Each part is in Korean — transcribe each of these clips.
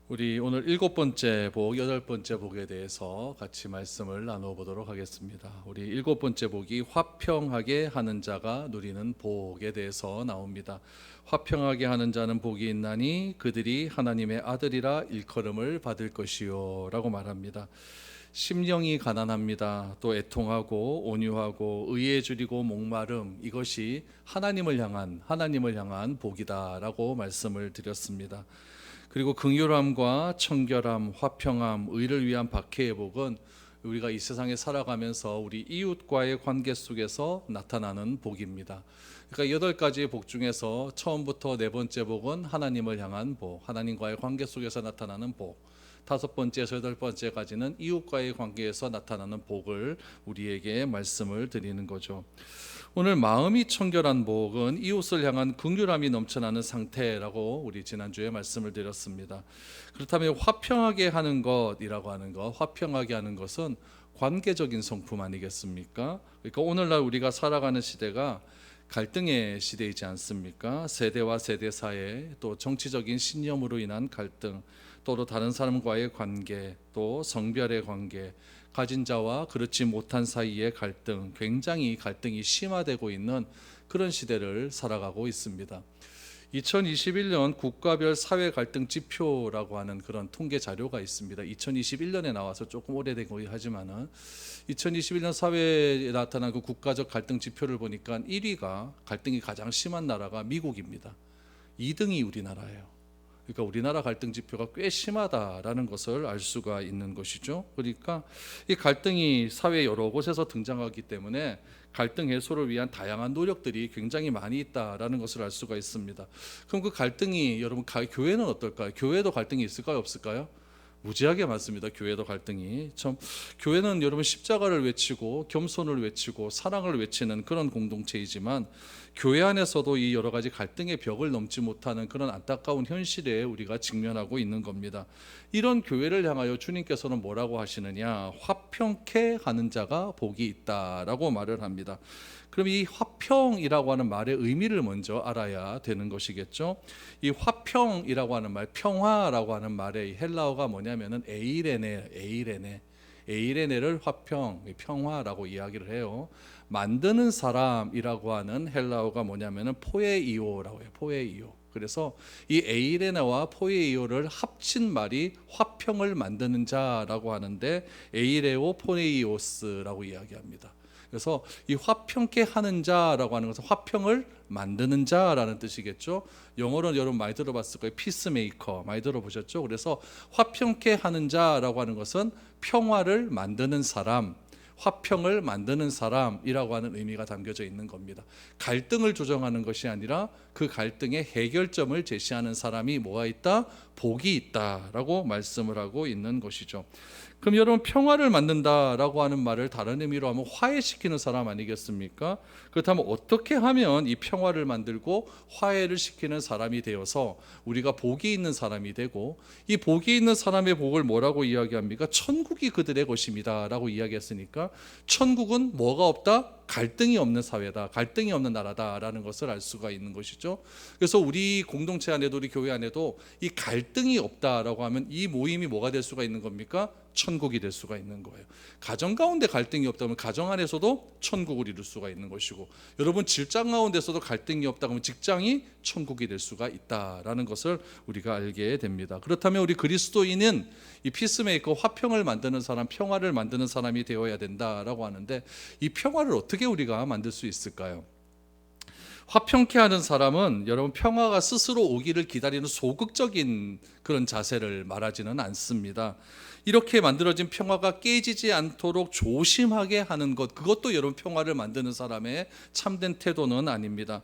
우리 오늘 7번째 복, 8번째 복에 대해서 같이 말씀을 나눠보도록 하겠습니다. 우리 7번째 복이 화평하게 하는 자가 누리는 복에 대해서 나옵니다. 화평하게 하는 자는 복이 있나니 그들이 하나님의 아들이라 일컬음을 받을 것이요 라고 말합니다. 심령이 가난합니다. 또 애통하고 온유하고 의에 줄이고 목마름, 이것이 하나님을 향한 복이다라고 말씀을 드렸습니다. 그리고 긍휼함과 청결함, 화평함, 의를 위한 박해의 복은 우리가 이 세상에 살아가면서 우리 이웃과의 관계 속에서 나타나는 복입니다. 그러니까 8가지의 복 중에서 처음부터 4번째 복은 하나님을 향한 복, 하나님과의 관계 속에서 나타나는 복, 5번째에서 8번째까지는 이웃과의 관계에서 나타나는 복을 우리에게 말씀을 드리는 거죠. 오늘 마음이 청결한 복은 이웃을 향한 긍휼함이 넘쳐나는 상태라고 우리 지난주에 말씀을 드렸습니다. 그렇다면 화평하게 하는 것이라고 하는 것, 화평하게 하는 것은 관계적인 성품 아니겠습니까? 그러니까 오늘날 우리가 살아가는 시대가 갈등의 시대이지 않습니까? 세대와 세대 사이에 또 정치적인 신념으로 인한 갈등, 또 다른 사람과의 관계, 또 성별의 관계, 가진 자와 그렇지 못한 사이의 갈등, 굉장히 갈등이 심화되고 있는 그런 시대를 살아가고 있습니다. 2021년 국가별 사회 갈등 지표라고 하는 그런 통계 자료가 있습니다. 2021년에 나와서 조금 오래된 거긴 하지만은 2021년 사회에 나타난 그 국가적 갈등 지표를 보니까 1위가 갈등이 가장 심한 나라가 미국입니다. 2등이 우리나라예요. 그러니까 우리나라 갈등 지표가 꽤 심하다라는 것을 알 수가 있는 것이죠. 그러니까 이 갈등이 사회 여러 곳에서 등장하기 때문에 갈등 해소를 위한 다양한 노력들이 굉장히 많이 있다라는 것을 알 수가 있습니다. 그럼 그 갈등이 여러분 교회는 어떨까요? 교회도 갈등이 있을까요? 없을까요? 무지하게 많습니다. 교회도 갈등이. 참 교회는 여러분 십자가를 외치고 겸손을 외치고 사랑을 외치는 그런 공동체이지만 교회 안에서도 이 여러 가지 갈등의 벽을 넘지 못하는 그런 안타까운 현실에 우리가 직면하고 있는 겁니다. 이런 교회를 향하여 주님께서는 뭐라고 하시느냐? 화평케 하는 자가 복이 있다라고 말을 합니다. 그럼 이 화평이라고 하는 말의 의미를 먼저 알아야 되는 것이겠죠. 이 화평이라고 하는 말, 평화라고 하는 말의 헬라어가 뭐냐면은 에이레네를 화평, 평화라고 이야기를 해요. 만드는 사람이라고 하는 헬라어가 뭐냐면은 포에이오라고 해요. 포에이오. 그래서 이 에이레네와 포에이오를 합친 말이 화평을 만드는 자라고 하는데 에이레오 포네이오스라고 이야기합니다. 그래서 이 화평케 하는 자라고 하는 것은 화평을 만드는 자라는 뜻이겠죠. 영어로는 여러분 많이 들어봤을 거예요. 피스메이커 많이 들어보셨죠. 그래서 화평케 하는 자라고 하는 것은 평화를 만드는 사람, 화평을 만드는 사람이라고 하는 의미가 담겨져 있는 겁니다. 갈등을 조정하는 것이 아니라 그 갈등의 해결점을 제시하는 사람이 뭐가 있다? 복이 있다라고 말씀을 하고 있는 것이죠. 그럼 여러분 평화를 만든다라고 하는 말을 다른 의미로 하면 화해시키는 사람 아니겠습니까? 그렇다면 어떻게 하면 이 평화를 만들고 화해를 시키는 사람이 되어서 우리가 복이 있는 사람이 되고 이 복이 있는 사람의 복을 뭐라고 이야기합니까? 천국이 그들의 것입니다 라고 이야기했으니까 천국은 뭐가 없다? 갈등이 없는 사회다, 갈등이 없는 나라다라는 것을 알 수가 있는 것이죠. 그래서 우리 공동체 안에도 우리 교회 안에도 이 갈등이 없다라고 하면 이 모임이 뭐가 될 수가 있는 겁니까? 천국이 될 수가 있는 거예요. 가정 가운데 갈등이 없다면 가정 안에서도 천국을 이룰 수가 있는 것이고, 여러분 직장 가운데서도 갈등이 없다 그러면 직장이 천국이 될 수가 있다라는 것을 우리가 알게 됩니다. 그렇다면 우리 그리스도인은 이 피스메이커, 화평을 만드는 사람, 평화를 만드는 사람이 되어야 된다라고 하는데, 이 평화를 어떻게 우리가 만들 수 있을까요? 화평케 하는 사람은 여러분 평화가 스스로 오기를 기다리는 소극적인 그런 자세를 말하지는 않습니다. 이렇게 만들어진 평화가 깨지지 않도록 조심하게 하는 것, 그것도 여러분 평화를 만드는 사람의 참된 태도는 아닙니다.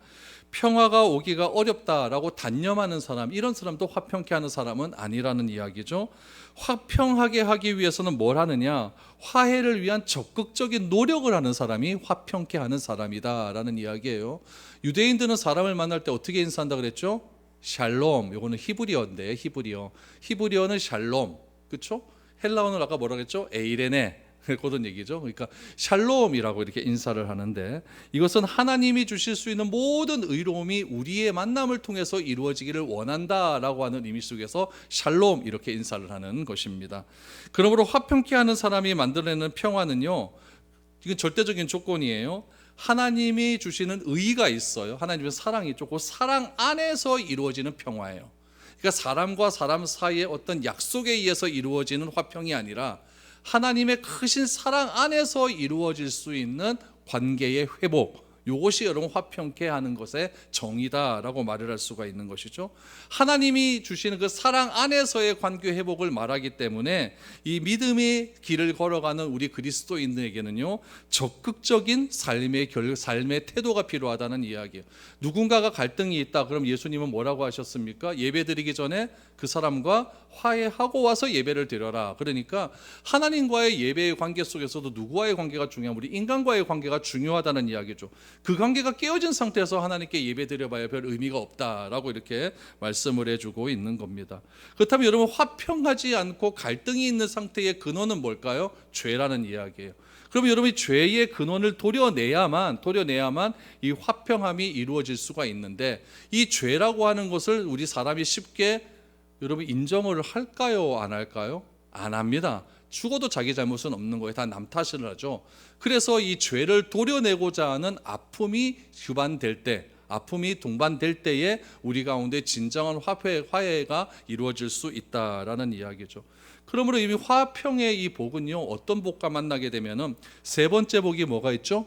평화가 오기가 어렵다라고 단념하는 사람, 이런 사람도 화평케 하는 사람은 아니라는 이야기죠. 화평하게 하기 위해서는 뭘 하느냐? 화해를 위한 적극적인 노력을 하는 사람이 화평케 하는 사람이다라는 이야기예요. 유대인들은 사람을 만날 때 어떻게 인사한다 그랬죠? 샬롬. 이거는 히브리어인데 히브리어는 샬롬. 그렇죠? 헬라어는 아까 뭐라 그랬죠? 에이레네. 그런 얘기죠. 그러니까 샬롬이라고 이렇게 인사를 하는데, 이것은 하나님이 주실 수 있는 모든 의로움이 우리의 만남을 통해서 이루어지기를 원한다라고 하는 의미 속에서 샬롬 이렇게 인사를 하는 것입니다. 그러므로 화평케 하는 사람이 만들어내는 평화는요, 이건 절대적인 조건이에요. 하나님이 주시는 의가 있어요. 하나님의 사랑이 있고, 그 사랑 안에서 이루어지는 평화예요. 그러니까 사람과 사람 사이의 어떤 약속에 의해서 이루어지는 화평이 아니라 하나님의 크신 사랑 안에서 이루어질 수 있는 관계의 회복, 이것이 여러분 화평케 하는 것의 정의다라고 말을 할 수가 있는 것이죠. 하나님이 주시는 그 사랑 안에서의 관계 회복을 말하기 때문에 이 믿음의 길을 걸어가는 우리 그리스도인들에게는요, 적극적인 삶의 태도가 필요하다는 이야기예요. 누군가가 갈등이 있다, 그럼 예수님은 뭐라고 하셨습니까? 예배드리기 전에 그 사람과 화해하고 와서 예배를 드려라. 그러니까 하나님과의 예배의 관계 속에서도 누구와의 관계가 중요하면 우리 인간과의 관계가 중요하다는 이야기죠. 그 관계가 깨어진 상태에서 하나님께 예배 드려봐야 별 의미가 없다라고 이렇게 말씀을 해주고 있는 겁니다. 그렇다면 여러분, 화평하지 않고 갈등이 있는 상태의 근원은 뭘까요? 죄라는 이야기예요. 그러면 여러분이 죄의 근원을 도려내야만 이 화평함이 이루어질 수가 있는데, 이 죄라고 하는 것을 우리 사람이 쉽게 여러분 인정을 할까요? 안 할까요? 안 합니다. 죽어도 자기 잘못은 없는 거예요. 다 남 탓을 하죠. 그래서 이 죄를 도려내고자 하는 아픔이 휴반될 때, 아픔이 동반될 때에 우리 가운데 진정한 화해가 이루어질 수 있다라는 이야기죠. 그러므로 이미 화평의 이 복은요, 어떤 복과 만나게 되면은 세 번째 복이 뭐가 있죠?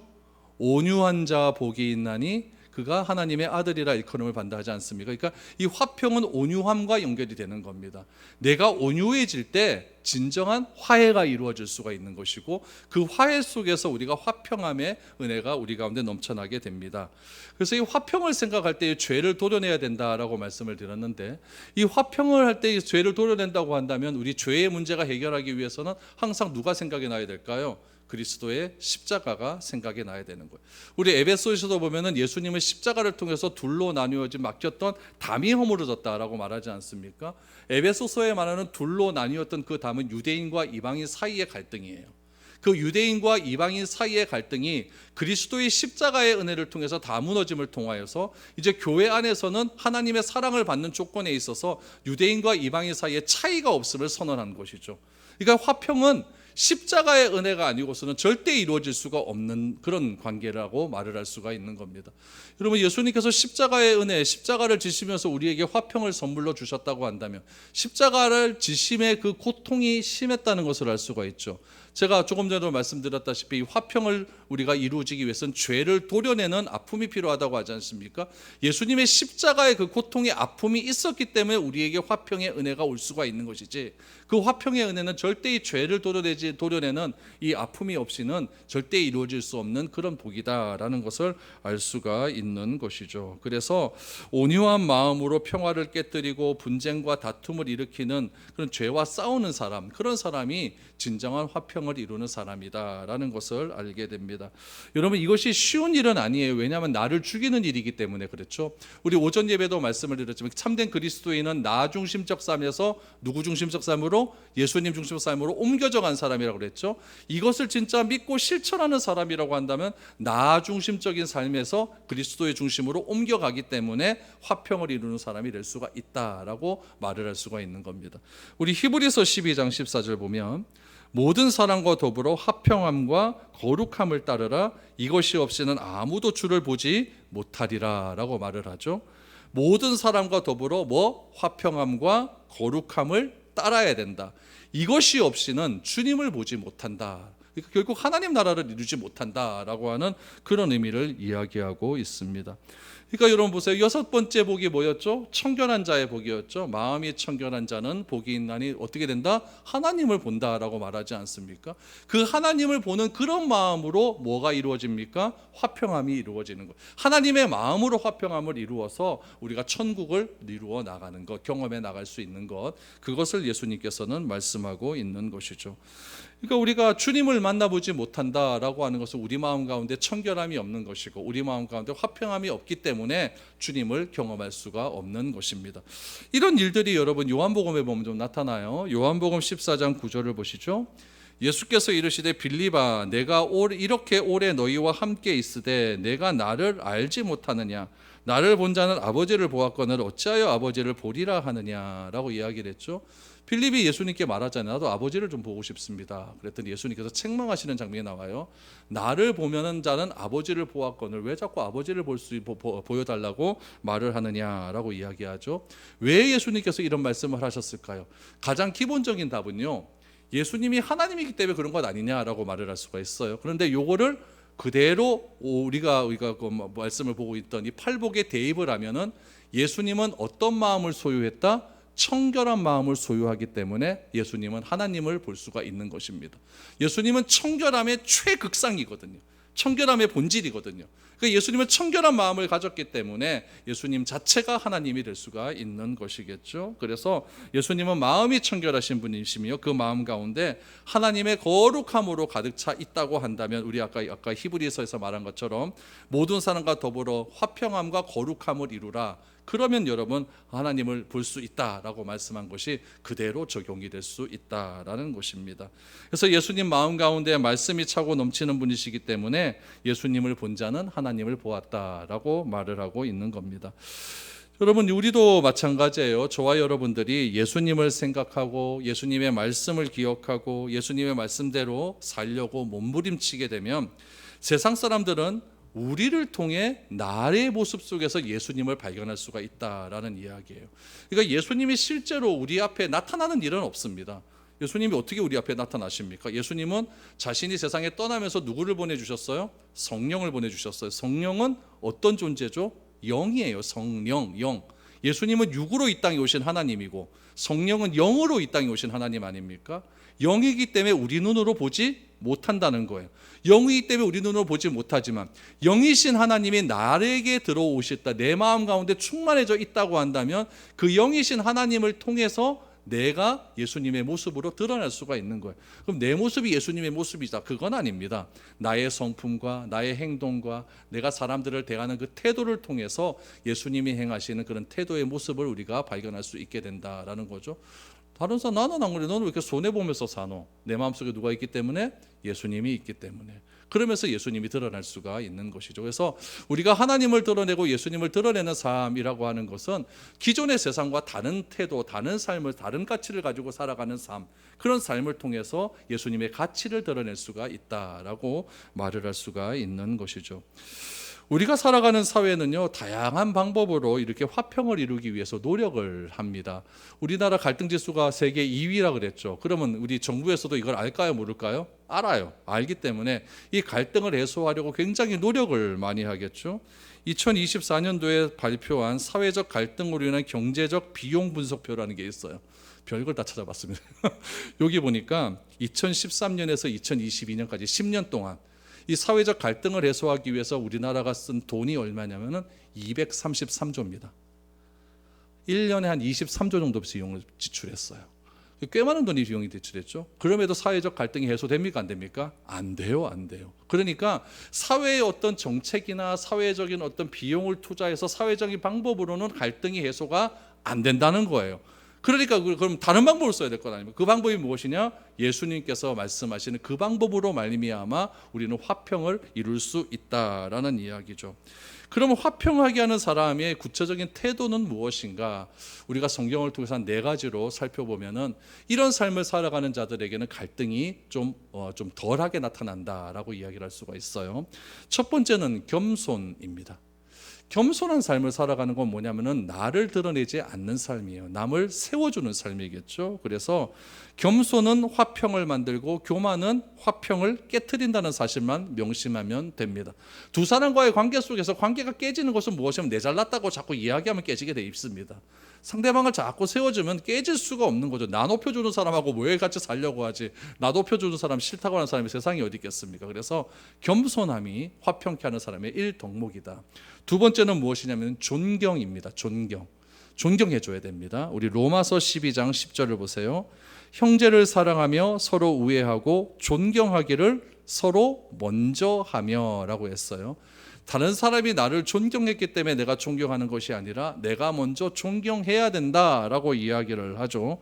온유한 자 복이 있나니 그가 하나님의 아들이라 일컬음을 받는다 하지 않습니까? 그러니까 이 화평은 온유함과 연결이 되는 겁니다. 내가 온유해질 때 진정한 화해가 이루어질 수가 있는 것이고, 그 화해 속에서 우리가 화평함의 은혜가 우리 가운데 넘쳐나게 됩니다. 그래서 이 화평을 생각할 때 죄를 도려내야 된다라고 말씀을 드렸는데, 이 화평을 할 때 죄를 도려낸다고 한다면 우리 죄의 문제가 해결하기 위해서는 항상 누가 생각이 나야 될까요? 그리스도의 십자가가 생각이 나야 되는 거예요. 우리 에베소에서도 보면은 예수님은 십자가를 통해서 둘로 나뉘어진 막혔던 담이 허물어졌다라고 말하지 않습니까? 에베소서에 말하는 둘로 나뉘었던 그 담은 유대인과 이방인 사이의 갈등이에요. 그 유대인과 이방인 사이의 갈등이 그리스도의 십자가의 은혜를 통해서 다 무너짐을 통하여서 이제 교회 안에서는 하나님의 사랑을 받는 조건에 있어서 유대인과 이방인 사이에 차이가 없음을 선언한 것이죠. 그러니까 화평은 십자가의 은혜가 아니고서는 절대 이루어질 수가 없는 그런 관계라고 말을 할 수가 있는 겁니다. 여러분, 예수님께서 십자가의 은혜, 십자가를 지시면서 우리에게 화평을 선물로 주셨다고 한다면 십자가를 지심의 그 고통이 심했다는 것을 알 수가 있죠. 제가 조금 전에도 말씀드렸다시피 이 화평을 우리가 이루어지기 위해서는 죄를 도려내는 아픔이 필요하다고 하지 않습니까? 예수님의 십자가의 그 고통의 아픔이 있었기 때문에 우리에게 화평의 은혜가 올 수가 있는 것이지, 그 화평의 은혜는 절대 이 죄를 도려내는 이 아픔이 없이는 절대 이루어질 수 없는 그런 복이다라는 것을 알 수가 있는 것이죠. 그래서 온유한 마음으로 평화를 깨뜨리고 분쟁과 다툼을 일으키는 그런 죄와 싸우는 사람, 그런 사람이 진정한 화평을 이루는 사람이다라는 것을 알게 됩니다. 여러분, 이것이 쉬운 일은 아니에요. 왜냐하면 나를 죽이는 일이기 때문에 그렇죠. 우리 오전 예배도 말씀을 드렸지만 참된 그리스도인은 나 중심적 삶에서 누구 중심적 삶으로? 예수님 중심적 삶으로 옮겨져 간 사람이라고 그랬죠. 이것을 진짜 믿고 실천하는 사람이라고 한다면 나 중심적인 삶에서 그리스도의 중심으로 옮겨가기 때문에 화평을 이루는 사람이 될 수가 있다라고 말을 할 수가 있는 겁니다. 우리 히브리서 12장 14절 보면 모든 사람과 더불어 화평함과 거룩함을 따르라. 이것이 없이는 아무도 주를 보지 못하리라 라고 말을 하죠. 모든 사람과 더불어 화평함과 거룩함을 따라야 된다. 이것이 없이는 주님을 보지 못한다. 그러니까 결국 하나님 나라를 이루지 못한다라고 하는 그런 의미를 이야기하고 있습니다. 그러니까 여러분 보세요. 여섯 번째 복이 뭐였죠? 청결한 자의 복이었죠. 마음이 청결한 자는 복이 있나니 어떻게 된다? 하나님을 본다라고 말하지 않습니까? 그 하나님을 보는 그런 마음으로 뭐가 이루어집니까? 화평함이 이루어지는 것. 하나님의 마음으로 화평함을 이루어서 우리가 천국을 이루어 나가는 것, 경험해 나갈 수 있는 것, 그것을 예수님께서는 말씀하고 있는 것이죠. 그러니까 우리가 주님을 만나보지 못한다라고 하는 것은 우리 마음 가운데 청결함이 없는 것이고 우리 마음 가운데 화평함이 없기 때문에 주님을 경험할 수가 없는 것입니다. 이런 일들이 여러분 요한복음에 보면 좀 나타나요. 요한복음 14장 9절을 보시죠. 예수께서 이르시되 빌립아 내가 이렇게 오래 너희와 함께 있으되 내가 나를 알지 못하느냐 나를 본 자는 아버지를 보았거늘 어찌하여 아버지를 보리라 하느냐라고 이야기를 했죠. 빌립이 예수님께 말하잖아요. 나도 아버지를 좀 보고 싶습니다. 그랬더니 예수님께서 책망하시는 장면이 나와요. 나를 보면은 자는 아버지를 보았거늘 왜 자꾸 아버지를 보여달라고 말을 하느냐라고 이야기하죠. 왜 예수님께서 이런 말씀을 하셨을까요? 가장 기본적인 답은요, 예수님이 하나님이기 때문에 그런 것 아니냐라고 말을 할 수가 있어요. 그런데 요거를 그대로 우리가 그 말씀을 보고 있던 이 팔복에 대입을 하면은 예수님은 어떤 마음을 소유했다? 청결한 마음을 소유하기 때문에 예수님은 하나님을 볼 수가 있는 것입니다. 예수님은 청결함의 최극상이거든요. 청결함의 본질이거든요. 그러니까 예수님은 청결한 마음을 가졌기 때문에 예수님 자체가 하나님이 될 수가 있는 것이겠죠. 그래서 예수님은 마음이 청결하신 분이시며 그 마음 가운데 하나님의 거룩함으로 가득 차 있다고 한다면 우리 아까 히브리서에서 말한 것처럼 모든 사람과 더불어 화평함과 거룩함을 이루라. 그러면 여러분 하나님을 볼 수 있다라고 말씀한 것이 그대로 적용이 될 수 있다라는 것입니다. 그래서 예수님 마음 가운데 말씀이 차고 넘치는 분이시기 때문에 예수님을 본 자는 하나님을 보았다라고 말을 하고 있는 겁니다. 여러분 우리도 마찬가지예요. 저와 여러분들이 예수님을 생각하고 예수님의 말씀을 기억하고 예수님의 말씀대로 살려고 몸부림치게 되면 세상 사람들은 우리를 통해 나의 모습 속에서 예수님을 발견할 수가 있다라는 이야기예요. 그러니까 예수님이 실제로 우리 앞에 나타나는 일은 없습니다. 예수님이 어떻게 우리 앞에 나타나십니까? 예수님은 자신이 세상에 떠나면서 누구를 보내주셨어요? 성령을 보내주셨어요. 성령은 어떤 존재죠? 영이에요. 성령, 영. 예수님은 육으로 이 땅에 오신 하나님이고 성령은 영으로 이 땅에 오신 하나님 아닙니까? 영이기 때문에 우리 눈으로 보지 못한다는 거예요. 영이기 때문에 우리 눈으로 보지 못하지만 영이신 하나님이 나에게 들어오셨다, 내 마음 가운데 충만해져 있다고 한다면 그 영이신 하나님을 통해서 내가 예수님의 모습으로 드러날 수가 있는 거예요. 그럼 내 모습이 예수님의 모습이다, 그건 아닙니다. 나의 성품과 나의 행동과 내가 사람들을 대하는 그 태도를 통해서 예수님이 행하시는 그런 태도의 모습을 우리가 발견할 수 있게 된다라는 거죠. 다른 사람 나는 안 그래. 너는 왜 이렇게 손해보면서 사노? 내 마음속에 누가 있기 때문에? 예수님이 있기 때문에. 그러면서 예수님이 드러날 수가 있는 것이죠. 그래서 우리가 하나님을 드러내고 예수님을 드러내는 삶이라고 하는 것은 기존의 세상과 다른 태도, 다른 삶을, 다른 가치를 가지고 살아가는 삶, 그런 삶을 통해서 예수님의 가치를 드러낼 수가 있다라고 말을 할 수가 있는 것이죠. 우리가 살아가는 사회는요, 다양한 방법으로 이렇게 화평을 이루기 위해서 노력을 합니다. 우리나라 갈등 지수가 세계 2위라 그랬죠. 그러면 우리 정부에서도 이걸 알까요, 모를까요? 알아요. 알기 때문에 이 갈등을 해소하려고 굉장히 노력을 많이 하겠죠. 2024년도에 발표한 사회적 갈등으로 인한 경제적 비용 분석표라는 게 있어요. 별걸 다 찾아봤습니다. 여기 보니까 2013년에서 2022년까지 10년 동안 이 사회적 갈등을 해소하기 위해서 우리나라가 쓴 돈이 얼마냐면은 233조입니다. 1년에 한 23조 정도 비용을 지출했어요. 꽤 많은 돈이 비용이 지출했죠. 그럼에도 사회적 갈등이 해소됩니까? 안 됩니까? 안 돼요, 안 돼요. 그러니까 사회의 어떤 정책이나 사회적인 어떤 비용을 투자해서 사회적인 방법으로는 갈등이 해소가 안 된다는 거예요. 그러니까 그럼 다른 방법을 써야 될 것 아닙니까? 그 방법이 무엇이냐? 예수님께서 말씀하시는 그 방법으로 말미암아 우리는 화평을 이룰 수 있다라는 이야기죠. 그러면 화평하게 하는 사람의 구체적인 태도는 무엇인가? 우리가 성경을 통해서 한 4가지로 살펴보면은 이런 삶을 살아가는 자들에게는 갈등이 좀 덜하게 나타난다라고 이야기를 할 수가 있어요. 첫 번째는 겸손입니다. 겸손한 삶을 살아가는 건 뭐냐면은 나를 드러내지 않는 삶이에요. 남을 세워주는 삶이겠죠. 그래서 겸손은 화평을 만들고 교만은 화평을 깨트린다는 사실만 명심하면 됩니다. 두 사람과의 관계 속에서 관계가 깨지는 것은 무엇이냐면 내 잘났다고 자꾸 이야기하면 깨지게 돼 있습니다. 상대방을 자꾸 세워주면 깨질 수가 없는 거죠. 나 높여주는 사람하고 왜 같이 살려고 하지? 나 높여주는 사람 싫다고 하는 사람이 세상에 어디 있겠습니까? 그래서 겸손함이 화평케 하는 사람의 1덕목이다. 두 번째는 무엇이냐면 존경입니다. 존경해줘야 됩니다. 우리 로마서 12장 10절을 보세요. 형제를 사랑하며 서로 우애하고 존경하기를 서로 먼저 하며 라고 했어요. 다른 사람이 나를 존경했기 때문에 내가 존경하는 것이 아니라 내가 먼저 존경해야 된다라고 이야기를 하죠.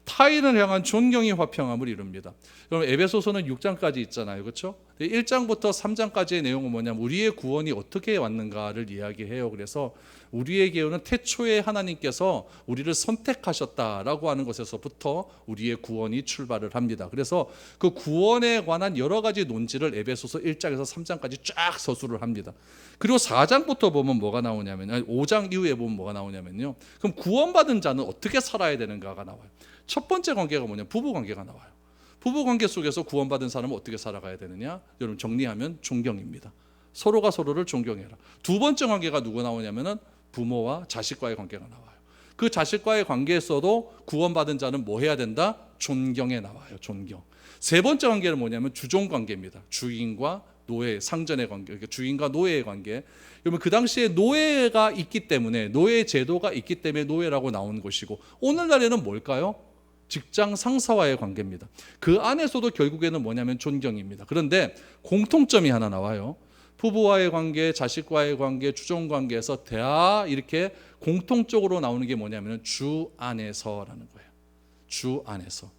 타인을 향한 존경이 화평함을 이룹니다. 그럼 에베소서는 6장까지 있잖아요. 그렇죠? 1장부터 3장까지의 내용은 뭐냐면 우리의 구원이 어떻게 왔는가를 이야기해요. 그래서 우리에게는 태초에 하나님께서 우리를 선택하셨다라고 하는 것에서부터 우리의 구원이 출발을 합니다. 그래서 그 구원에 관한 여러 가지 논지를 에베소서 1장에서 3장까지 쫙 서술을 합니다. 그리고 4장부터 보면 뭐가 나오냐면, 5장 이후에 보면 뭐가 나오냐면요, 그럼 구원받은 자는 어떻게 살아야 되는가가 나와요. 첫 번째 관계가 뭐냐, 부부 관계가 나와요. 부부 관계 속에서 구원받은 사람은 어떻게 살아가야 되느냐? 여러분 정리하면 존경입니다. 서로가 서로를 존경해라. 두 번째 관계가 누구 나오냐면은 부모와 자식과의 관계가 나와요. 그 자식과의 관계에서도 구원받은 자는 뭐 해야 된다? 존경에 나와요. 존경. 세 번째 관계는 뭐냐면 주종 관계입니다. 주인과 노예, 상전의 관계, 그러니까 주인과 노예의 관계. 그러면 그 당시에 노예가 있기 때문에, 노예 제도가 있기 때문에 노예라고 나온 것이고, 오늘날에는 뭘까요? 직장 상사와의 관계입니다. 그 안에서도 결국에는 뭐냐면 존경입니다. 그런데 공통점이 하나 나와요. 부부와의 관계, 자식과의 관계, 주종 관계에서 다 이렇게 공통적으로 나오는 게 뭐냐면 주 안에서라는 거예요. 주 안에서.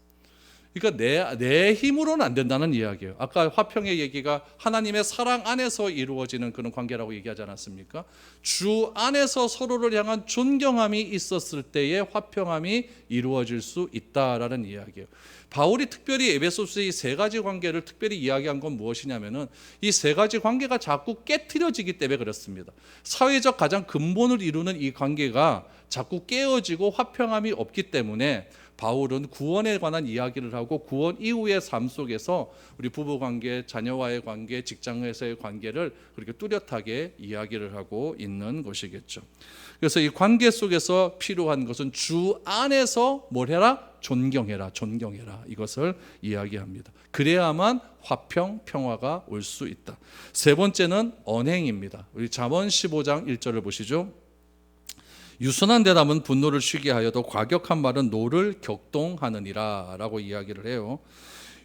그러니까 내 힘으로는 안 된다는 이야기예요. 아까 화평의 얘기가 하나님의 사랑 안에서 이루어지는 그런 관계라고 얘기하지 않았습니까? 주 안에서 서로를 향한 존경함이 있었을 때에 화평함이 이루어질 수 있다라는 이야기예요. 바울이 특별히 에베소서의 이 세 가지 관계를 특별히 이야기한 건 무엇이냐면은 이 세 가지 관계가 자꾸 깨트려지기 때문에 그렇습니다. 사회적 가장 근본을 이루는 이 관계가 자꾸 깨어지고 화평함이 없기 때문에 바울은 구원에 관한 이야기를 하고 구원 이후의 삶 속에서 우리 부부관계, 자녀와의 관계, 직장에서의 관계를 그렇게 뚜렷하게 이야기를 하고 있는 것이겠죠. 그래서 이 관계 속에서 필요한 것은 주 안에서 뭘 해라? 존경해라, 존경해라. 이것을 이야기합니다. 그래야만 화평, 평화가 올 수 있다. 세 번째는 언행입니다. 우리 잠언 15장 1절을 보시죠. 유순한 대답은 분노를 쉬게 하여도 과격한 말은 노를 격동하느니라 라고 이야기를 해요.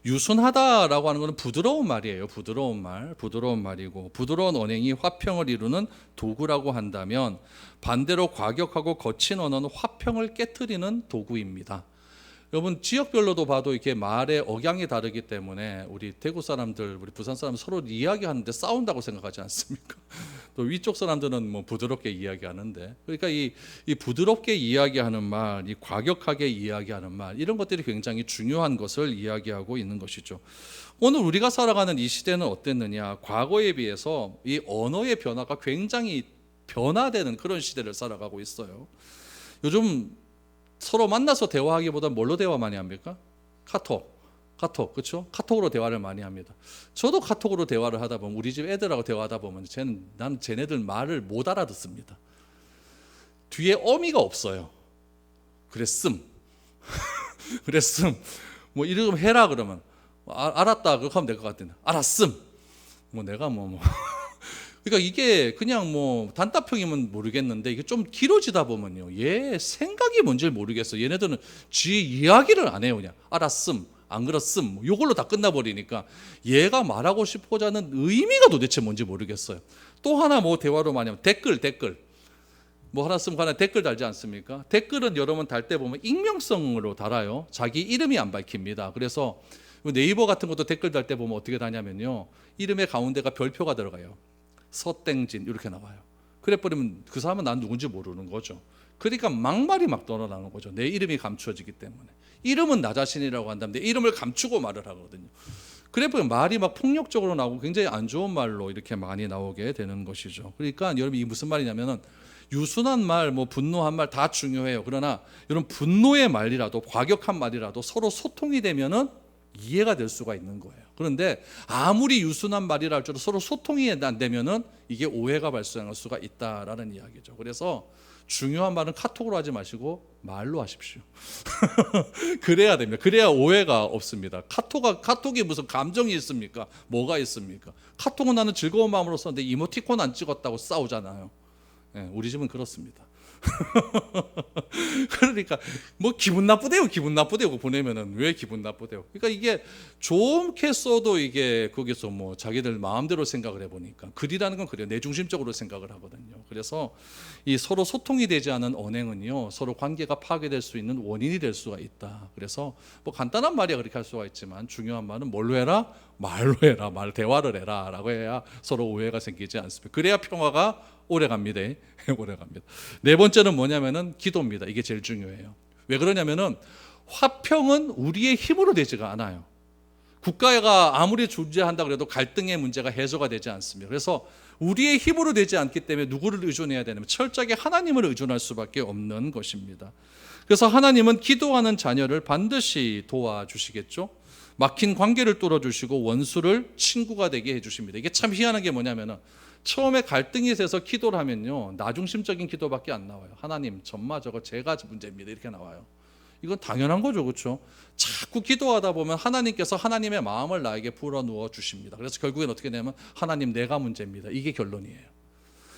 유순하다라고 하는 것은 부드러운 말이에요. 부드러운 말이고 부드러운 언행이 화평을 이루는 도구라고 한다면 반대로 과격하고 거친 언어는 화평을 깨트리는 도구입니다. 여러분 지역별로도 봐도 이렇게 말의 억양이 다르기 때문에 우리 대구 사람들, 우리 부산 사람 서로 이야기하는데 싸운다고 생각하지 않습니까? 또 위쪽 사람들은 뭐 부드럽게 이야기하는데, 그러니까 이 부드럽게 이야기하는 말, 이 과격하게 이야기하는 말, 이런 것들이 굉장히 중요한 것을 이야기하고 있는 것이죠. 오늘 우리가 살아가는 이 시대는 어땠느냐? 과거에 비해서 이 언어의 변화가 굉장히 변화되는 그런 시대를 살아가고 있어요. 요즘 서로 만나서 대화하기보다 뭘로 대화 많이 합니까? 카톡, 그렇죠? 카톡으로 대화를 많이 합니다. 저도 카톡으로 대화를 하다 보면 우리 집 애들하고 대화하다 보면 나는 쟤네들 말을 못 알아듣습니다. 뒤에 어미가 없어요. 그랬음. 뭐 이러면 해라 그러면 알았다 그렇게 하면 될 것 같은데 알았음. 뭐 내가 그러니까 이게 그냥 뭐 단답형이면 모르겠는데 이게 좀 길어지다 보면요, 얘 생각이 뭔지 모르겠어. 얘네들은 지 이야기를 안 해요. 그냥 알았음, 안 그렇음, 이걸로 다 끝나버리니까 얘가 말하고 싶고자 하는 의미가 도대체 뭔지 모르겠어요. 또 하나 뭐 대화로 많이 하면 댓글 뭐 하나 쓰면 하나 댓글 달지 않습니까? 댓글은 여러분 달 때 보면 익명성으로 달아요. 자기 이름이 안 밝힙니다. 그래서 네이버 같은 것도 댓글 달 때 보면 어떻게 다냐면요, 이름의 가운데가 별표가 들어가요. 서땡진 이렇게 나와요. 그래 버리면 그 사람은 난 누군지 모르는 거죠. 그러니까 막말이 막 떠나는 거죠. 내 이름이 감추어지기 때문에. 이름은 나 자신이라고 한다면 내 이름을 감추고 말을 하거든요. 그래 보면 말이 막 폭력적으로 나오고 굉장히 안 좋은 말로 이렇게 많이 나오게 되는 것이죠. 그러니까 여러분 이 무슨 말이냐면은 유순한 말, 뭐 분노한 말 다 중요해요. 그러나 여러분 분노의 말이라도 과격한 말이라도 서로 소통이 되면은 이해가 될 수가 있는 거예요. 그런데 아무리 유순한 말이라 할지라도 서로 소통이 안 되면은 이게 오해가 발생할 수가 있다라는 이야기죠. 그래서 중요한 말은 카톡으로 하지 마시고 말로 하십시오. 그래야 됩니다. 그래야 오해가 없습니다. 카톡이 무슨 감정이 있습니까? 뭐가 있습니까? 카톡은 나는 즐거운 마음으로 썼는데 이모티콘 안 찍었다고 싸우잖아요. 네, 우리 집은 그렇습니다. 그러니까 뭐 기분 나쁘대요 보내면은 왜 기분 나쁘대요. 그러니까 이게 좋게 써도 이게 거기서 뭐 자기들 마음대로 생각을 해보니까 글이라는 건 그래요. 내 중심적으로 생각을 하거든요. 그래서 이 서로 소통이 되지 않은 언행은요, 서로 관계가 파괴될 수 있는 원인이 될 수가 있다. 그래서 뭐 간단한 말이야 그렇게 할 수가 있지만 중요한 말은 뭘로 해라? 말로 해라. 대화를 해라 라고 해야 서로 오해가 생기지 않습니다. 그래야 평화가 오래 갑니다. 오래 갑니다. 네 번째는 뭐냐면은 기도입니다. 이게 제일 중요해요. 왜 그러냐면은 화평은 우리의 힘으로 되지가 않아요. 국가가 아무리 존재한다 그래도 갈등의 문제가 해소가 되지 않습니다. 그래서 우리의 힘으로 되지 않기 때문에 누구를 의존해야 되냐면 철저하게 하나님을 의존할 수밖에 없는 것입니다. 그래서 하나님은 기도하는 자녀를 반드시 도와주시겠죠. 막힌 관계를 뚫어주시고 원수를 친구가 되게 해주십니다. 이게 참 희한한 게 뭐냐면은 처음에 갈등이 돼서 기도를 하면요, 나중심적인 기도밖에 안 나와요. 하나님, 정말 저거 제가 문제입니다. 이렇게 나와요. 이건 당연한 거죠, 그렇죠? 자꾸 기도하다 보면 하나님께서 하나님의 마음을 나에게 불어넣어 주십니다. 그래서 결국엔 어떻게 되냐면 하나님, 내가 문제입니다. 이게 결론이에요.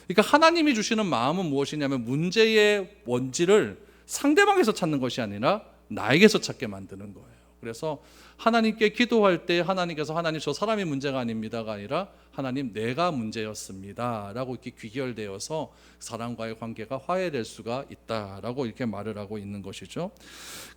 그러니까 하나님이 주시는 마음은 무엇이냐면 문제의 원지를 상대방에서 찾는 것이 아니라 나에게서 찾게 만드는 거예요. 그래서 하나님께 기도할 때 하나님께서 하나님 저 사람이 문제가 아닙니다가 아니라 하나님 내가 문제였습니다 라고 이렇게 귀결되어서 사람과의 관계가 화해될 수가 있다라고 이렇게 말을 하고 있는 것이죠.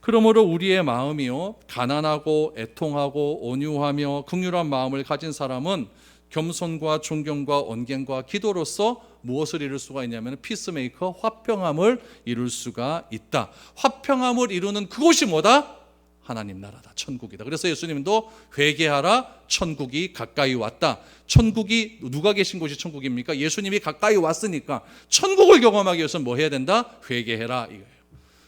그러므로 우리의 마음이요, 가난하고 애통하고 온유하며 긍휼한 마음을 가진 사람은 겸손과 존경과 언갱과 기도로서 무엇을 이룰 수가 있냐면 피스메이커, 화평함을 이룰 수가 있다. 화평함을 이루는 그곳이 뭐다? 하나님 나라다. 천국이다. 그래서 예수님도 회개하라, 천국이 가까이 왔다. 천국이 누가 계신 곳이 천국입니까? 예수님이 가까이 왔으니까 천국을 경험하기 위해서는 뭐 해야 된다? 회개해라 이거예요.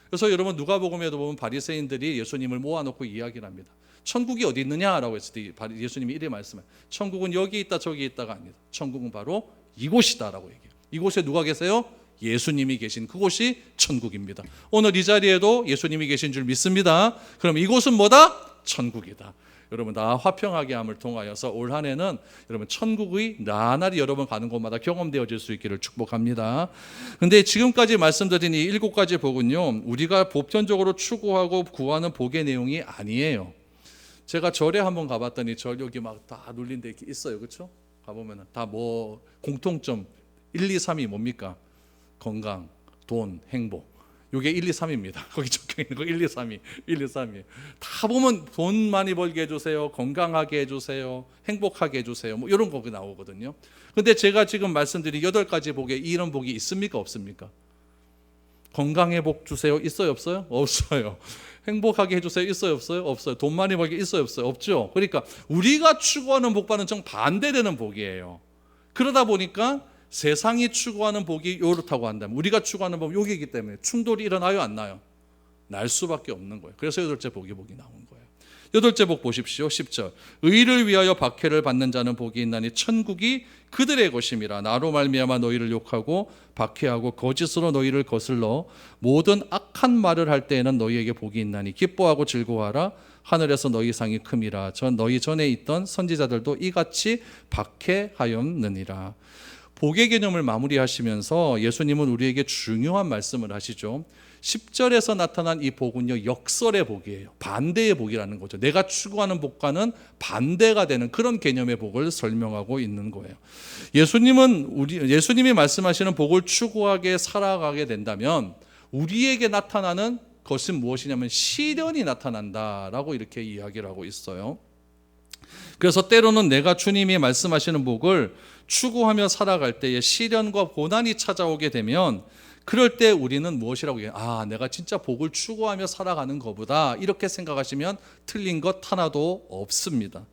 그래서 여러분 누가복음에도 보면 바리새인들이 예수님을 모아놓고 이야기를 합니다. 천국이 어디 있느냐라고 했을 때 예수님이 이래 말씀해요. 천국은 여기 있다 저기 있다가 아니다. 천국은 바로 이곳이다라고 얘기해요. 이곳에 누가 계세요? 예수님이 계신 그곳이 천국입니다. 오늘 이 자리에도 예수님이 계신 줄 믿습니다. 그럼 이곳은 뭐다? 천국이다. 여러분 다 화평하게 함을 통하여서 올 한 해는 여러분 천국의 나날이 여러분 가는 곳마다 경험되어질 수 있기를 축복합니다. 그런데 지금까지 말씀드린 이 7가지 복은요, 우리가 보편적으로 추구하고 구하는 복의 내용이 아니에요. 제가 절에 한번 가봤더니 절 여기 막 다 눌린 데 이렇게 있어요. 그렇죠? 가보면 다 뭐 공통점 1, 2, 3이 뭡니까? 건강, 돈, 행복. 이게 1, 2, 3입니다. 거기 적혀 있는 거 1, 2, 3이 1, 2, 3이. 다 보면 돈 많이 벌게 해주세요. 건강하게 해주세요. 행복하게 해주세요. 뭐 이런 거 나오거든요. 근데 제가 지금 말씀드린 8가지 복에 이런 복이 있습니까? 없습니까? 건강의 복 주세요. 있어요? 없어요? 없어요. 행복하게 해주세요. 있어요? 없어요? 없어요. 돈 많이 벌게 있어요? 없어요? 없죠. 그러니까 우리가 추구하는 복과는 정반대되는 복이에요. 그러다 보니까 세상이 추구하는 복이 이렇다고 한다면 우리가 추구하는 복이 여기이기 때문에 충돌이 일어나요? 안 나요? 날 수밖에 없는 거예요. 그래서 8째 복이 나온 거예요. 8째 복 보십시오. 10절. 의를 위하여 박해를 받는 자는 복이 있나니 천국이 그들의 것임이라. 나로 말미암아 너희를 욕하고 박해하고 거짓으로 너희를 거슬러 모든 악한 말을 할 때에는 너희에게 복이 있나니 기뻐하고 즐거워하라. 하늘에서 너희 상이 큼이라. 너희 전에 있던 선지자들도 이같이 박해하였느니라. 복의 개념을 마무리하시면서 예수님은 우리에게 중요한 말씀을 하시죠. 10절에서 나타난 이 복은요, 역설의 복이에요. 반대의 복이라는 거죠. 내가 추구하는 복과는 반대가 되는 그런 개념의 복을 설명하고 있는 거예요. 예수님이 말씀하시는 복을 추구하게 살아가게 된다면 우리에게 나타나는 것은 무엇이냐면 시련이 나타난다라고 이렇게 이야기를 하고 있어요. 그래서 때로는 내가 주님이 말씀하시는 복을 추구하며 살아갈 때에 시련과 고난이 찾아오게 되면 그럴 때 우리는 무엇이라고 해요? 아, 내가 진짜 복을 추구하며 살아가는 것보다 이렇게 생각하시면 틀린 것 하나도 없습니다.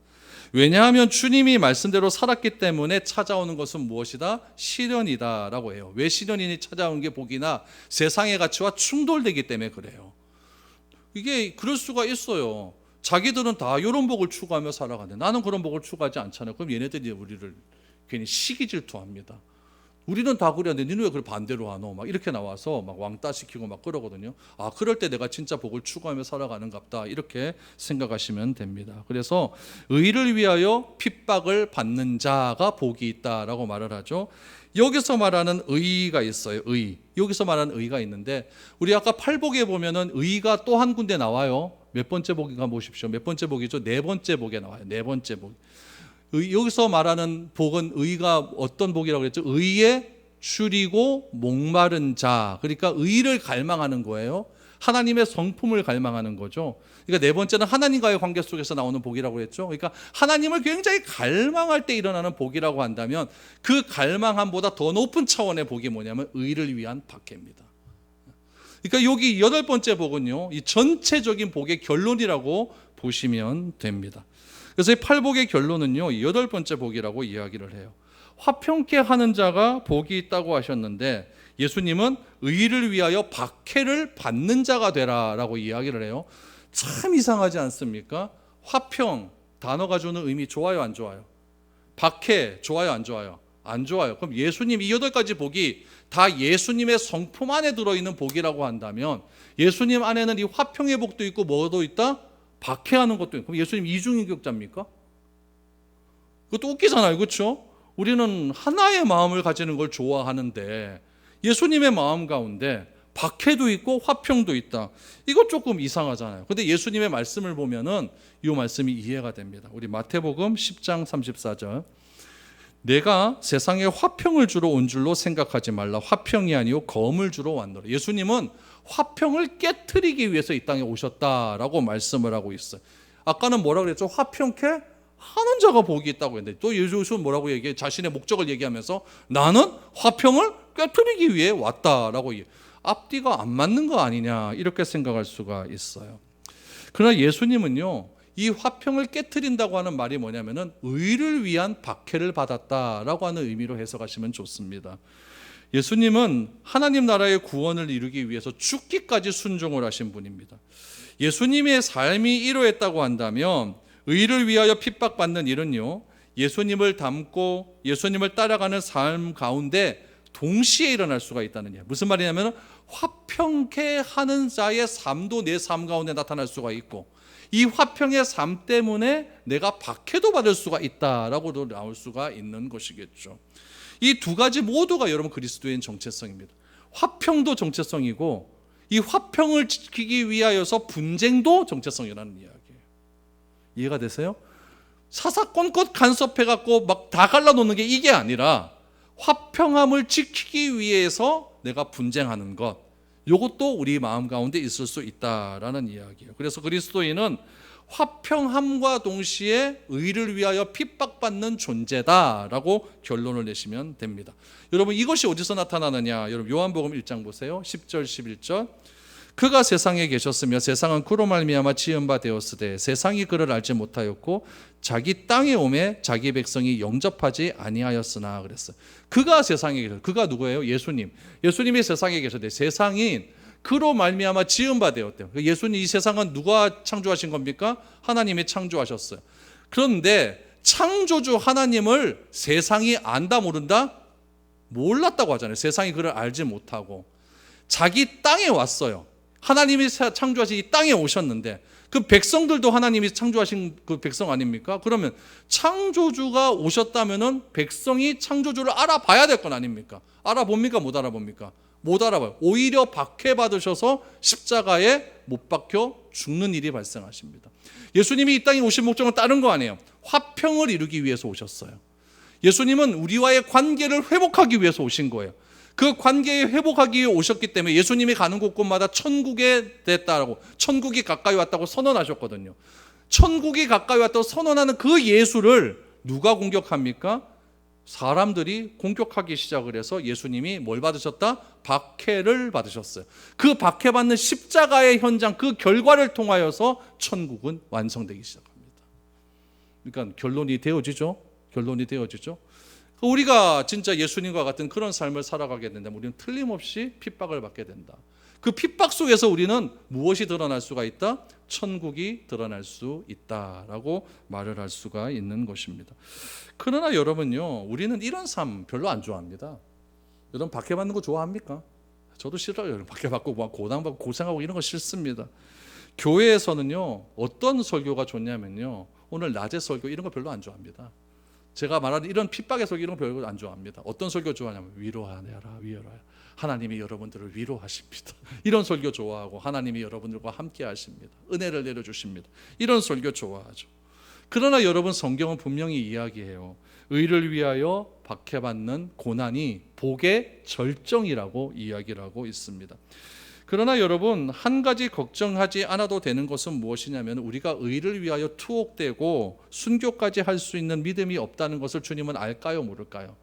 왜냐하면 주님이 말씀대로 살았기 때문에 찾아오는 것은 무엇이다? 시련이다라고 해요. 왜 시련이 찾아오는 게 복이나 세상의 가치와 충돌되기 때문에 그래요. 이게 그럴 수가 있어요. 자기들은 다 이런 복을 추구하며 살아가는데 나는 그런 복을 추구하지 않잖아요. 그럼 얘네들이 우리를 괜히 시기 질투합니다. 우리는 다 그랬는데 니는 왜 그걸 반대로 하노? 막 이렇게 나와서 막 왕따 시키고 막 그러거든요. 아, 그럴 때 내가 진짜 복을 추구하며 살아가는갑다 이렇게 생각하시면 됩니다. 그래서 의를 위하여 핍박을 받는 자가 복이 있다라고 말을 하죠. 여기서 말하는 의가 있어요. 의. 여기서 말하는 의가 있는데 우리 아까 팔복에 보면은 의가 또 한 군데 나와요. 몇 번째 복인가 보십시오. 몇 번째 복이죠? 네 번째 복에 나와요. 네 번째 복. 여기서 말하는 복은 의가 어떤 복이라고 그랬죠? 의에 줄이고 목마른 자. 그러니까 의를 갈망하는 거예요. 하나님의 성품을 갈망하는 거죠. 그러니까 네 번째는 하나님과의 관계 속에서 나오는 복이라고 했죠. 그러니까 하나님을 굉장히 갈망할 때 일어나는 복이라고 한다면 그 갈망함보다 더 높은 차원의 복이 뭐냐면 의를 위한 박해입니다. 그러니까 여기 여덟 번째 복은요, 이 전체적인 복의 결론이라고 보시면 됩니다. 그래서 이 팔복의 결론은요, 여덟 번째 복이라고 이야기를 해요. 화평케 하는 자가 복이 있다고 하셨는데 예수님은 의를 위하여 박해를 받는 자가 되라라고 이야기를 해요. 참 이상하지 않습니까? 화평 단어가 주는 의미 좋아요, 안 좋아요? 박해 좋아요, 안 좋아요? 안 좋아요. 그럼 예수님 이 여덟 가지 복이 다 예수님의 성품 안에 들어있는 복이라고 한다면 예수님 안에는 이 화평의 복도 있고 뭐도 있다? 박해하는 것도 있고. 그럼 예수님 이중인격자입니까? 그것도 웃기잖아요, 그렇죠? 우리는 하나의 마음을 가지는 걸 좋아하는데 예수님의 마음 가운데 박해도 있고 화평도 있다. 이거 조금 이상하잖아요. 근데 예수님의 말씀을 보면은 이 말씀이 이해가 됩니다. 우리 마태복음 10장 34절. 내가 세상에 화평을 주러 온 줄로 생각하지 말라. 화평이 아니요 검을 주러 왔노라. 예수님은 화평을 깨트리기 위해서 이 땅에 오셨다라고 말씀을 하고 있어요. 아까는 뭐라고 그랬죠? 화평케 하는 자가 복이 있다고 했는데 또 예수는 뭐라고 얘기해? 자신의 목적을 얘기하면서 나는 화평을 깨트리기 위해 왔다라고 얘기해. 앞뒤가 안 맞는 거 아니냐 이렇게 생각할 수가 있어요. 그러나 예수님은요, 이 화평을 깨트린다고 하는 말이 뭐냐면은 의를 위한 박해를 받았다라고 하는 의미로 해석하시면 좋습니다. 예수님은 하나님 나라의 구원을 이루기 위해서 죽기까지 순종을 하신 분입니다. 예수님의 삶이 이러했다고 한다면 의를 위하여 핍박받는 일은요, 예수님을 닮고 예수님을 따라가는 삶 가운데 동시에 일어날 수가 있다는 얘기예요. 무슨 말이냐면 화평케 하는 자의 삶도 내 삶 가운데 나타날 수가 있고 이 화평의 삶 때문에 내가 박해도 받을 수가 있다라고도 나올 수가 있는 것이겠죠. 이 두 가지 모두가 여러분 그리스도인 정체성입니다. 화평도 정체성이고 이 화평을 지키기 위하여서 분쟁도 정체성이라는 이야기예요. 이해가 되세요? 사사건건 간섭해갖고 막 다 갈라놓는 게 이게 아니라 화평함을 지키기 위해서 내가 분쟁하는 것, 이것도 우리 마음 가운데 있을 수 있다라는 이야기예요. 그래서 그리스도인은 화평함과 동시에 의를 위하여 핍박받는 존재다라고 결론을 내시면 됩니다. 여러분 이것이 어디서 나타나느냐? 여러분 요한복음 1장 보세요. 10절 11절. 그가 세상에 계셨으며 세상은 그로 말미암아 지은 바 되었으되 세상이 그를 알지 못하였고 자기 땅에 오매 자기 백성이 영접하지 아니하였으나 그랬어요. 그가 세상에 계셨어요. 그가 누구예요? 예수님. 예수님이 세상에 계셨대. 세상이 그로 말미암아 지은 바 되었대요. 예수님 이 세상은 누가 창조하신 겁니까? 하나님이 창조하셨어요. 그런데 창조주 하나님을 세상이 안다 모른다? 몰랐다고 하잖아요. 세상이 그를 알지 못하고 자기 땅에 왔어요. 하나님이 창조하신 이 땅에 오셨는데 그 백성들도 하나님이 창조하신 그 백성 아닙니까? 그러면 창조주가 오셨다면은 백성이 창조주를 알아봐야 될 건 아닙니까? 알아봅니까? 못 알아봅니까? 못 알아봐요. 오히려 박해받으셔서 십자가에 못 박혀 죽는 일이 발생하십니다. 예수님이 이 땅에 오신 목적은 다른 거 아니에요. 화평을 이루기 위해서 오셨어요. 예수님은 우리와의 관계를 회복하기 위해서 오신 거예요. 그 관계에 회복하기 위해 오셨기 때문에 예수님이 가는 곳곳마다 천국에 됐다라고, 천국이 가까이 왔다고 선언하셨거든요. 천국이 가까이 왔다고 선언하는 그 예수를 누가 공격합니까? 사람들이 공격하기 시작을 해서 예수님이 뭘 받으셨다? 박해를 받으셨어요. 그 박해받는 십자가의 현장, 그 결과를 통하여서 천국은 완성되기 시작합니다. 그러니까 결론이 되어지죠. 우리가 진짜 예수님과 같은 그런 삶을 살아가게 된다면 우리는 틀림없이 핍박을 받게 된다. 그 핍박 속에서 우리는 무엇이 드러날 수가 있다? 천국이 드러날 수 있다라고 말을 할 수가 있는 것입니다. 그러나 여러분요, 우리는 이런 삶 별로 안 좋아합니다. 여러분 박해받는 거 좋아합니까? 저도 싫어요. 박해받고 막 고난받고 고생하고 이런 거 싫습니다. 교회에서는요, 어떤 설교가 좋냐면요, 오늘 낮에 설교 이런 거 별로 안 좋아합니다. 제가 말하는 이런 핍박의 설교 이런 거 별로 안 좋아합니다. 어떤 설교 좋아하냐면 위로하라, 위로하라. 하나님이 여러분들을 위로하십니다. 이런 설교 좋아하고 하나님이 여러분들과 함께 하십니다. 은혜를 내려주십니다. 이런 설교 좋아하죠. 그러나 여러분, 성경은 분명히 이야기해요. 의를 위하여 박해받는 고난이 복의 절정이라고 이야기를 하고 있습니다. 그러나 여러분, 한 가지 걱정하지 않아도 되는 것은 무엇이냐면 우리가 의를 위하여 투옥되고 순교까지 할 수 있는 믿음이 없다는 것을 주님은 알까요, 모를까요?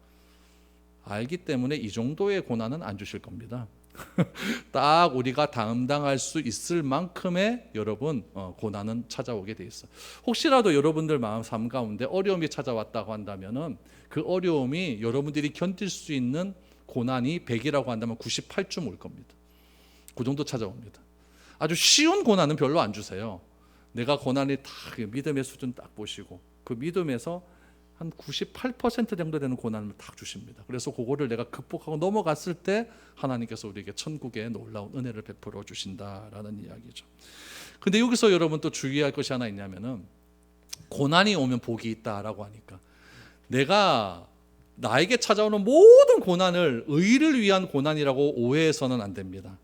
알기 때문에 이 정도의 고난은 안 주실 겁니다. 딱 우리가 감당할 수 있을 만큼의 여러분 고난은 찾아오게 돼 있어요. 혹시라도 여러분들 삶 가운데 어려움이 찾아왔다고 한다면은 그 어려움이 여러분들이 견딜 수 있는 고난이 100이라고 한다면 98쯤 올 겁니다. 그 정도 찾아옵니다. 아주 쉬운 고난은 별로 안 주세요. 내가 고난이 딱 믿음의 수준 딱 보시고 그 믿음에서 한 98% 정도 되는 고난을 딱 주십니다. 그래서 그거를 내가 극복하고 넘어갔을 때 하나님께서 우리에게 천국의 놀라운 은혜를 베풀어 주신다라는 이야기죠. 근데 여기서 여러분 또 주의할 것이 하나 있냐면은 고난이 오면 복이 있다라고 하니까 내가 나에게 찾아오는 모든 고난을 의를 위한 고난이라고 오해해서는 안 됩니다.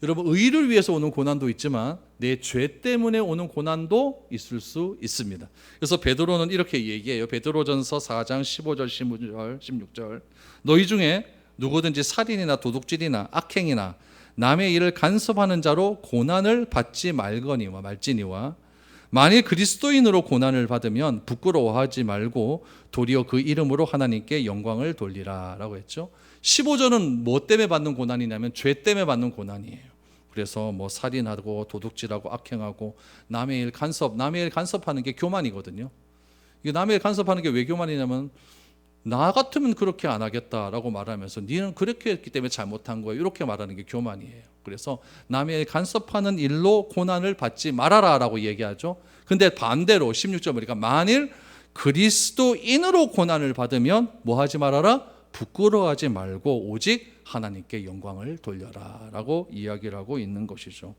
여러분, 의를 위해서 오는 고난도 있지만 내 죄 때문에 오는 고난도 있을 수 있습니다. 그래서 베드로는 이렇게 얘기해요. 베드로전서 4장 15절, 15절, 16절. 너희 중에 누구든지 살인이나 도둑질이나 악행이나 남의 일을 간섭하는 자로 고난을 받지 말지니와 만일 그리스도인으로 고난을 받으면 부끄러워하지 말고 도리어 그 이름으로 하나님께 영광을 돌리라 라고 했죠. 15절은 뭐 때문에 받는 고난이냐면 죄 때문에 받는 고난이에요. 그래서 뭐 살인하고 도둑질하고 악행하고 남의 일 간섭하는 게 교만이거든요. 이게 남의 일 간섭하는 게 왜 교만이냐면 나 같으면 그렇게 안 하겠다라고 말하면서 니는 그렇게 했기 때문에 잘못한 거예요. 이렇게 말하는 게 교만이에요. 그래서 남의 일 간섭하는 일로 고난을 받지 말아라라고 얘기하죠. 근데 반대로 16절 보니까 만일 그리스도인으로 고난을 받으면 뭐 하지 말아라? 부끄러워하지 말고 오직 하나님께 영광을 돌려라 라고 이야기를 하고 있는 것이죠.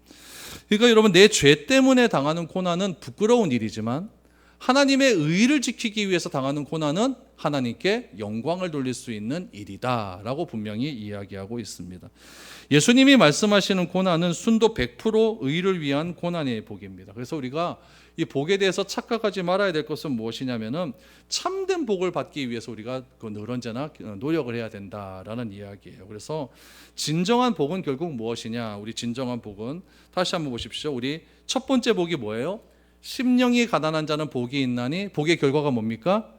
그러니까 여러분, 내 죄 때문에 당하는 고난은 부끄러운 일이지만 하나님의 의를 지키기 위해서 당하는 고난은 하나님께 영광을 돌릴 수 있는 일이다 라고 분명히 이야기하고 있습니다. 예수님이 말씀하시는 고난은 순도 100% 의를 위한 고난의 복입니다. 그래서 우리가 이 복에 대해서 착각하지 말아야 될 것은 무엇이냐면은 참된 복을 받기 위해서 우리가 늘 언제나 노력을 해야 된다라는 이야기예요. 그래서 진정한 복은 결국 무엇이냐? 우리 진정한 복은 다시 한번 보십시오. 우리 첫 번째 복이 뭐예요? 심령이 가난한 자는 복이 있나니 복의 결과가 뭡니까?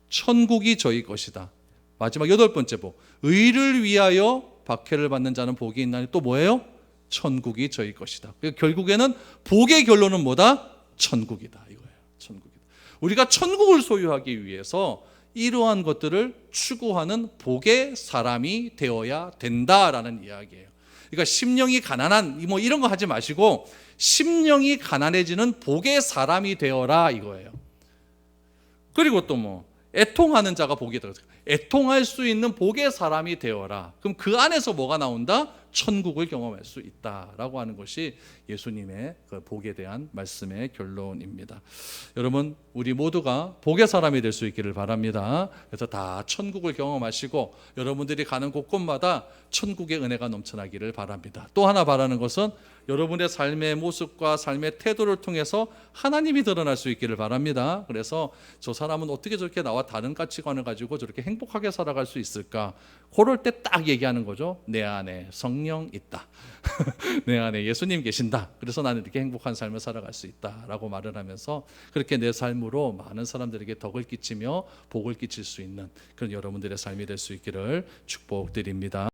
천국이 저희 것이다. 마지막 8번째 복. 의를 위하여 박해를 받는 자는 복이 있나니 또 뭐예요? 천국이 저희 것이다. 결국에는 복의 결론은 뭐다? 천국이다 이거예요. 천국이다. 우리가 천국을 소유하기 위해서 이러한 것들을 추구하는 복의 사람이 되어야 된다라는 이야기예요. 그러니까 심령이 가난한 뭐 이런 거 하지 마시고 심령이 가난해지는 복의 사람이 되어라 이거예요. 그리고 또 뭐 애통하는 자가 복이다. 애통할 수 있는 복의 사람이 되어라. 그럼 그 안에서 뭐가 나온다? 천국을 경험할 수 있다라고 하는 것이 예수님의 그 복에 대한 말씀의 결론입니다. 여러분, 우리 모두가 복의 사람이 될 수 있기를 바랍니다. 그래서 다 천국을 경험하시고 여러분들이 가는 곳곳마다 천국의 은혜가 넘쳐나기를 바랍니다. 또 하나 바라는 것은 여러분의 삶의 모습과 삶의 태도를 통해서 하나님이 드러날 수 있기를 바랍니다. 그래서 저 사람은 어떻게 저렇게 나와 다른 가치관을 가지고 저렇게 행복하게 살아갈 수 있을까? 그럴 때 딱 얘기하는 거죠. 내 안에 성령 있다. 내 안에 예수님 계신다. 그래서 나는 이렇게 행복한 삶을 살아갈 수 있다라고 말을 하면서 그렇게 내 삶으로 많은 사람들에게 덕을 끼치며 복을 끼칠 수 있는 그런 여러분들의 삶이 될 수 있기를 축복드립니다.